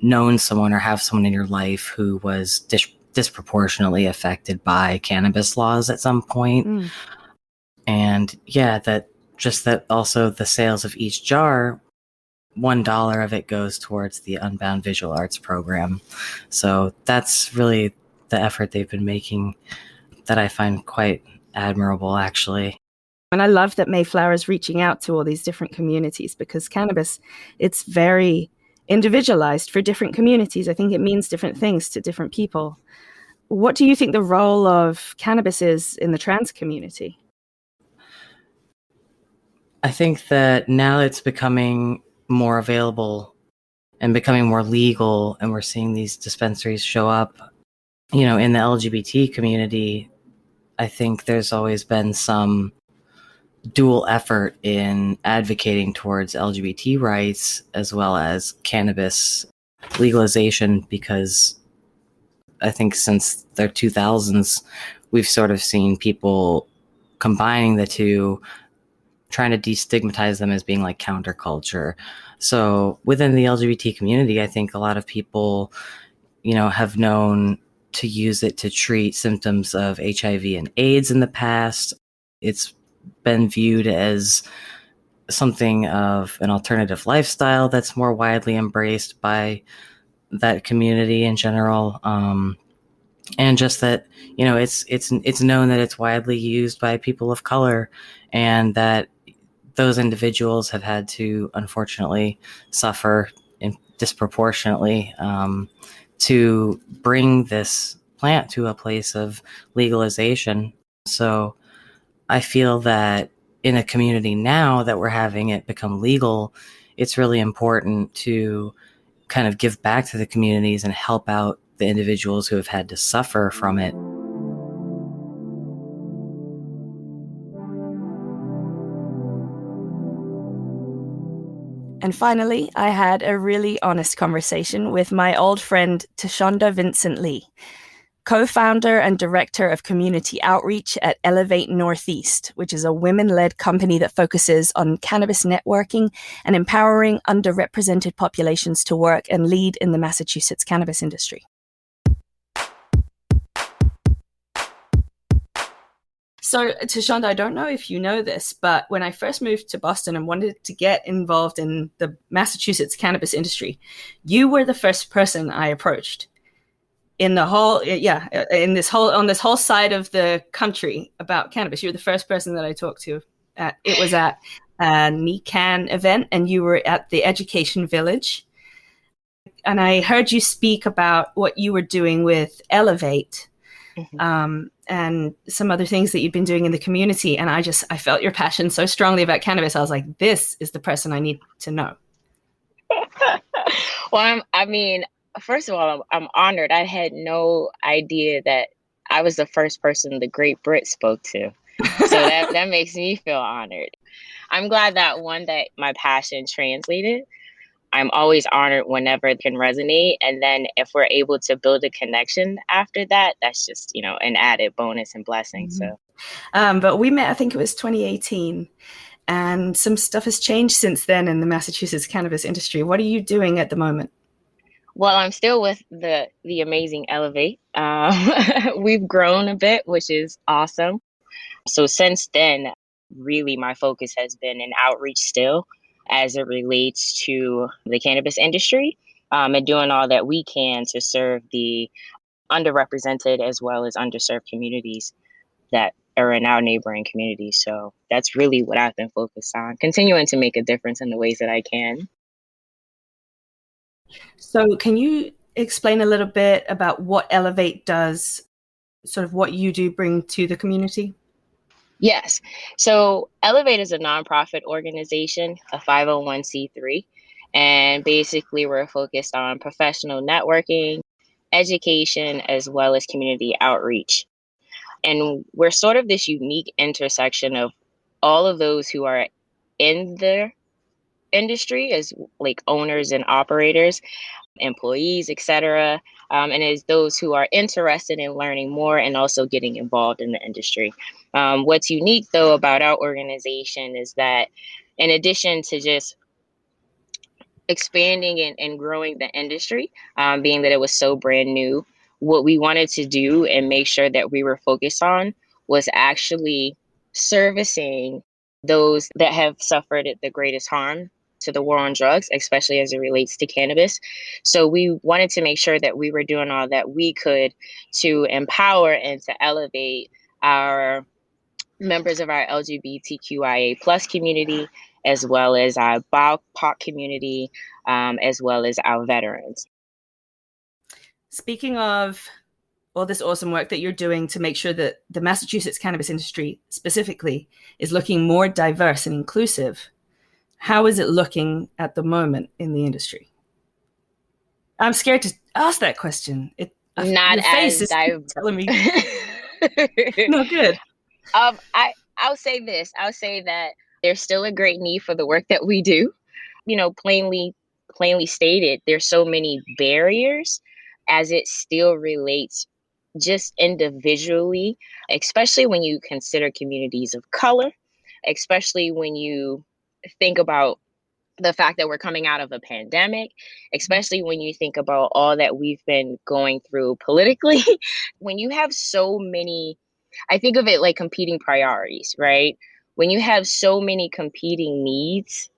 known someone or have someone in your life who was disproportionately affected by cannabis laws at some point. And yeah, that also the sales of each jar, $1 of it goes towards the Unbound Visual Arts program. So that's really the effort they've been making that I find quite admirable, actually. And I love that Mayflower is reaching out to all these different communities, because cannabis, it's very individualized for different communities. I think it means different things to different people. What do you think the role of cannabis is in the trans community? I think that now it's becoming more available and becoming more legal, and we're seeing these dispensaries show up, in the LGBT community. I think there's always been some dual effort in advocating towards LGBT rights as well as cannabis legalization, because I think since the 2000s, we've sort of seen people combining the two, trying to destigmatize them as being like counterculture. So within the LGBT community, I think a lot of people, have known to use it to treat symptoms of HIV and AIDS in the past. It's been viewed as something of an alternative lifestyle that's more widely embraced by that community in general. And just that, it's known that it's widely used by people of color, and that those individuals have had to unfortunately suffer disproportionately to bring this plant to a place of legalization. So I feel that in a community now that we're having it become legal, it's really important to kind of give back to the communities and help out the individuals who have had to suffer from it. And finally, I had a really honest conversation with my old friend TaShonda Vincent-Lee, co-founder and director of community outreach at Elevate Northeast, which is a women-led company that focuses on cannabis networking and empowering underrepresented populations to work and lead in the Massachusetts cannabis industry. So, TaShonda, I don't know if you know this, but when I first moved to Boston and wanted to get involved in the Massachusetts cannabis industry, you were the first person I approached on this whole side of the country about cannabis. You were the first person that I talked to. It was at a NECAN event, and you were at the Education Village. And I heard you speak about what you were doing with Elevate. And some other things that you've been doing in the community. And I felt your passion so strongly about cannabis. I was like, this is the person I need to know. Well, first of all, I'm honored. I had no idea that I was the first person the Great Brit spoke to. So that makes me feel honored. I'm glad that my passion translated. I'm always honored whenever it can resonate. And then if we're able to build a connection after that, that's just, an added bonus and blessing. Mm-hmm. So, but we met, I think it was 2018, and some stuff has changed since then in the Massachusetts cannabis industry. What are you doing at the moment? Well, I'm still with the amazing Elevate. We've grown a bit, which is awesome. So since then, really my focus has been in outreach still, as it relates to the cannabis industry, and doing all that we can to serve the underrepresented as well as underserved communities that are in our neighboring communities. So that's really what I've been focused on, continuing to make a difference in the ways that I can. So can you explain a little bit about what Elevate does, sort of what you do bring to the community? Yes. So Elevate is a nonprofit organization, a 501c3, and basically we're focused on professional networking, education, as well as community outreach. And we're sort of this unique intersection of all of those who are in the industry as like owners and operators, employees, etc. And as those who are interested in learning more and also getting involved in the industry. What's unique, though, about our organization is that in addition to just expanding and growing the industry, being that it was so brand new. What we wanted to do and make sure that we were focused on was actually servicing those that have suffered the greatest harm to the war on drugs, especially as it relates to cannabis. So we wanted to make sure that we were doing all that we could to empower and to elevate our members of our LGBTQIA plus community, as well as our BIPOC community, as well as our veterans. Speaking of all this awesome work that you're doing to make sure that the Massachusetts cannabis industry specifically is looking more diverse and inclusive, how is it looking at the moment in the industry? I'm scared to ask that question. Not your face as is telling me. No, good. I'll say this. I'll say that there's still a great need for the work that we do. You know, plainly stated, there's so many barriers as it still relates just individually, especially when you consider communities of color, especially when you think about the fact that we're coming out of a pandemic, especially when you think about all that we've been going through politically. When you have so many, I think of it like competing priorities, right? When you have so many competing needs,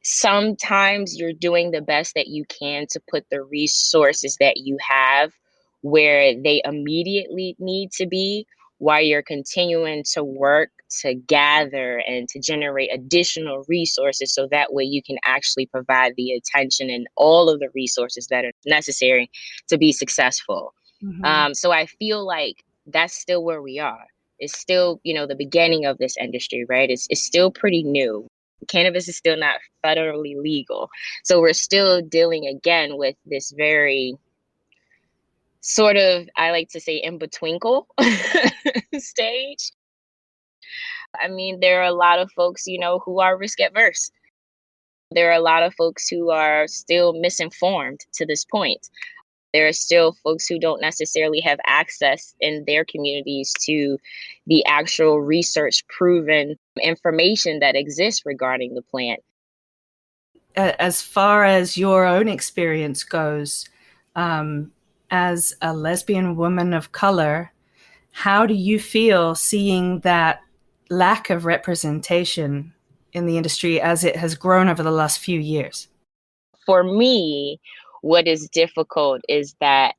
sometimes you're doing the best that you can to put the resources that you have where they immediately need to be, while you're continuing to work to gather and to generate additional resources so that way you can actually provide the attention and all of the resources that are necessary to be successful. Mm-hmm. So I feel like that's still where we are. It's still, the beginning of this industry, right? It's still pretty new. Cannabis is still not federally legal. So we're still dealing again with this very sort of, I like to say, in betwinkle stage. I mean, there are a lot of folks, who are risk adverse. There are a lot of folks who are still misinformed to this point. There are still folks who don't necessarily have access in their communities to the actual research proven information that exists regarding the plant. As far as your own experience goes, as a lesbian woman of color, how do you feel seeing that lack of representation in the industry as it has grown over the last few years? For me, what is difficult is that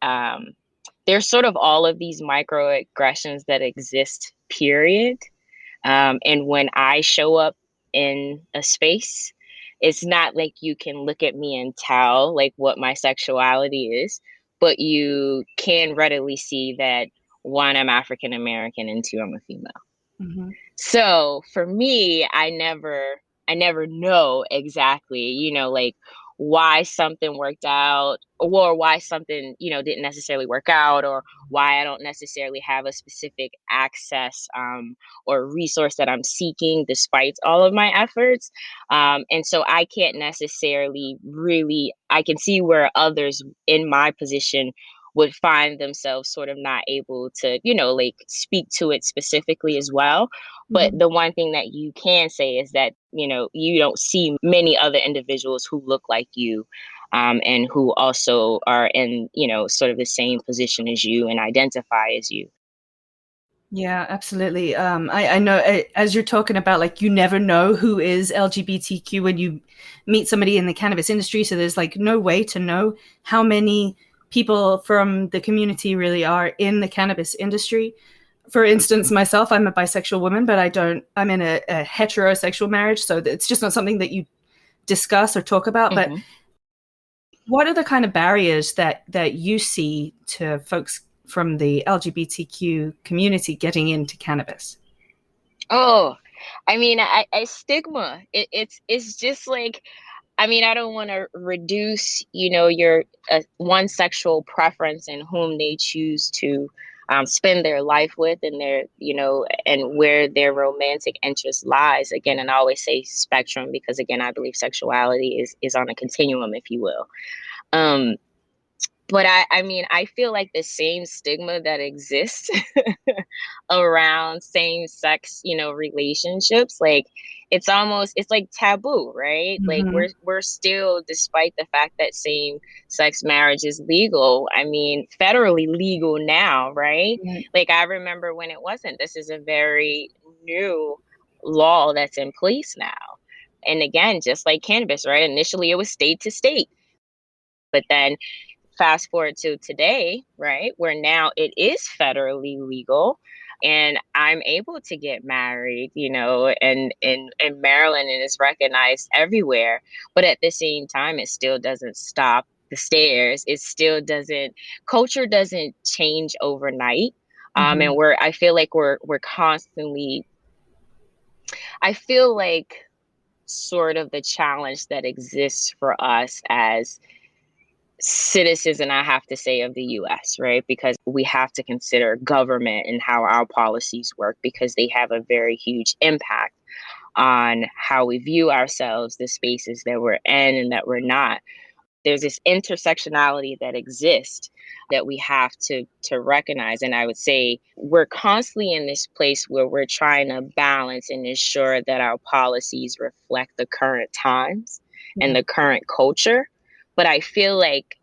there's sort of all of these microaggressions that exist, period. And when I show up in a space, it's not like you can look at me and tell like what my sexuality is, but you can readily see that, one, I'm African American, and two, I'm a female. Mm-hmm. So for me, I never know exactly, like why something worked out or why something, didn't necessarily work out, or why I don't necessarily have a specific access or resource that I'm seeking despite all of my efforts. And so I can't necessarily I can see where others in my position would find themselves sort of not able to, like speak to it specifically as well. But Mm-hmm. the one thing that you can say is that, you don't see many other individuals who look like you, and who also are in, sort of the same position as you and identify as you. Yeah, absolutely. I know as you're talking about, like, you never know who is LGBTQ when you meet somebody in the cannabis industry. So there's like no way to know how many people from the community really are in the cannabis industry. For instance, myself, I'm a bisexual woman, but I'm in a heterosexual marriage. So it's just not something that you discuss or talk about. Mm-hmm. But what are the kind of barriers that you see to folks from the LGBTQ community getting into cannabis? Oh, I mean, I stigma. It's just like, I mean, I don't want to reduce, your one sexual preference and whom they choose to spend their life with, and their, and where their romantic interest lies. Again, and I always say spectrum because, again, I believe sexuality is on a continuum, if you will. But I mean, I feel like the same stigma that exists around same sex, relationships, like it's like taboo, right? Like Mhm. we're still, despite the fact that same sex marriage is legal, I mean, federally legal now, right? Right. Like I remember when it wasn't. This is a very new law that's in place now. And again, just like cannabis, right? Initially it was state to state. But then fast forward to today, right, where now it is federally legal and I'm able to get married, you know, and in Maryland, and it's recognized everywhere. But at the same time, it still doesn't stop the stairs. It still doesn't, culture doesn't change overnight. And Mhm. I feel like we're constantly, I feel like sort of the challenge that exists for us as citizens, and I have to say of the US, right? Because we have to consider government and how our policies work because they have a very huge impact on how we view ourselves, the spaces that we're in and that we're not. There's this intersectionality that exists that we have to recognize. And I would say we're constantly in this place where we're trying to balance and ensure that our policies reflect the current times and Yeah. the current culture. But I feel like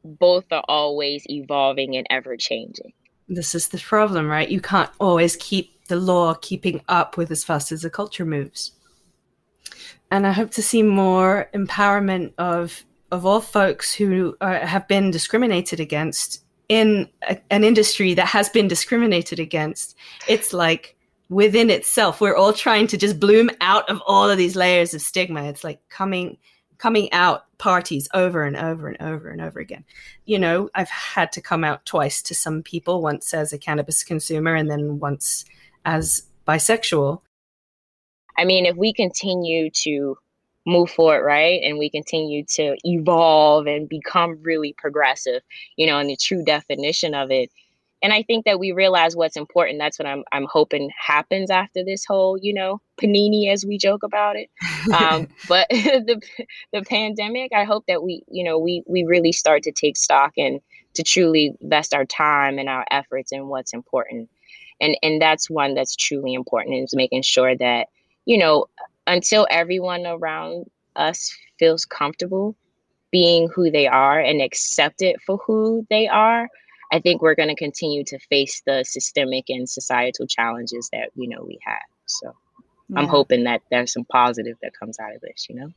both are always evolving and ever changing. This is the problem, right? You can't always keep the law keeping up with as fast as the culture moves. And I hope to see more empowerment of all folks who have been discriminated against in an industry that has been discriminated against. It's like within itself, we're all trying to just bloom out of all of these layers of stigma. It's like coming out parties over and over and over and over again. You know, I've had to come out twice to some people, once as a cannabis consumer and then once as bisexual. I mean, if we continue to move forward, right, and we continue to evolve and become really progressive, you know, in the true definition of it. And I think that we realize what's important. That's what I'm hoping happens after this whole, you know, panini, as we joke about it. But the pandemic, I hope that we, you know, we really start to take stock and to truly invest our time and our efforts in what's important. And that's one that's truly important, is making sure that, you know, until everyone around us feels comfortable being who they are and accepted for who they are, I think we're going to continue to face the systemic and societal challenges that, you know, we have. So I'm Yeah. hoping that there's some positive that comes out of this, you know?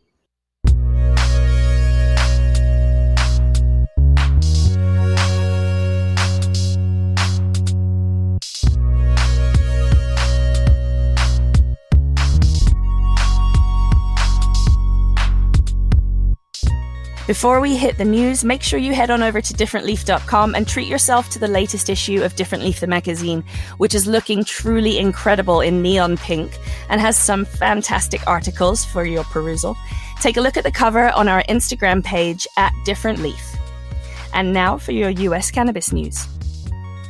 Before we hit the news, make sure you head on over to differentleaf.com and treat yourself to the latest issue of Different Leaf the magazine, which is looking truly incredible in neon pink and has some fantastic articles for your perusal. Take a look at the cover on our Instagram page at Different Leaf. And now for your US cannabis news.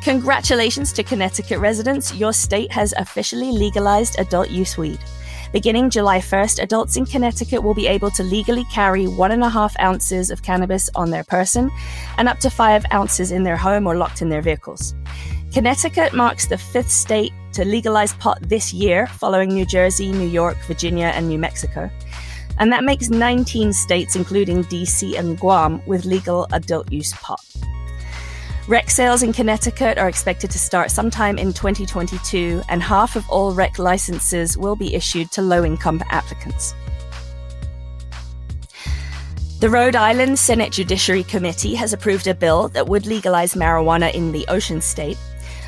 Congratulations to Connecticut residents, your state has officially legalized adult use weed. Beginning July 1st, adults in Connecticut will be able to legally carry 1.5 ounces of cannabis on their person and up to 5 ounces in their home or locked in their vehicles. Connecticut marks the 5th state to legalize pot this year, following New Jersey, New York, Virginia, and New Mexico. And that makes 19 states, including DC and Guam, with legal adult use pot. Rec sales in Connecticut are expected to start sometime in 2022, and half of all rec licenses will be issued to low-income applicants. The Rhode Island Senate Judiciary Committee has approved a bill that would legalize marijuana in the Ocean State.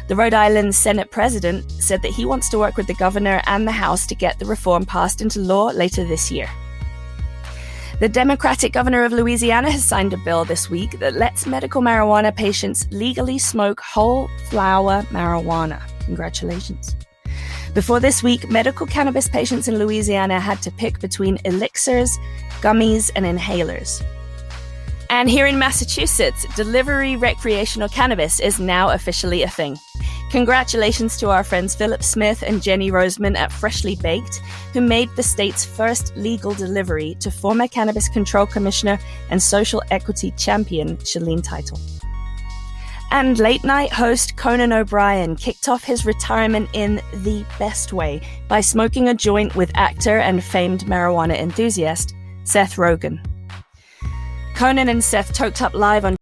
The Rhode Island Senate president said that he wants to work with the governor and the House to get the reform passed into law later this year. The Democratic governor of Louisiana has signed a bill this week that lets medical marijuana patients legally smoke whole flower marijuana. Congratulations. Before this week, medical cannabis patients in Louisiana had to pick between elixirs, gummies, and inhalers. And here in Massachusetts, delivery recreational cannabis is now officially a thing. Congratulations to our friends Philip Smith and Jenny Roseman at Freshly Baked, who made the state's first legal delivery to former Cannabis Control Commissioner and social equity champion Shalene Title. And late night host Conan O'Brien kicked off his retirement in the best way by smoking a joint with actor and famed marijuana enthusiast Seth Rogen. Conan and Seth toked up live on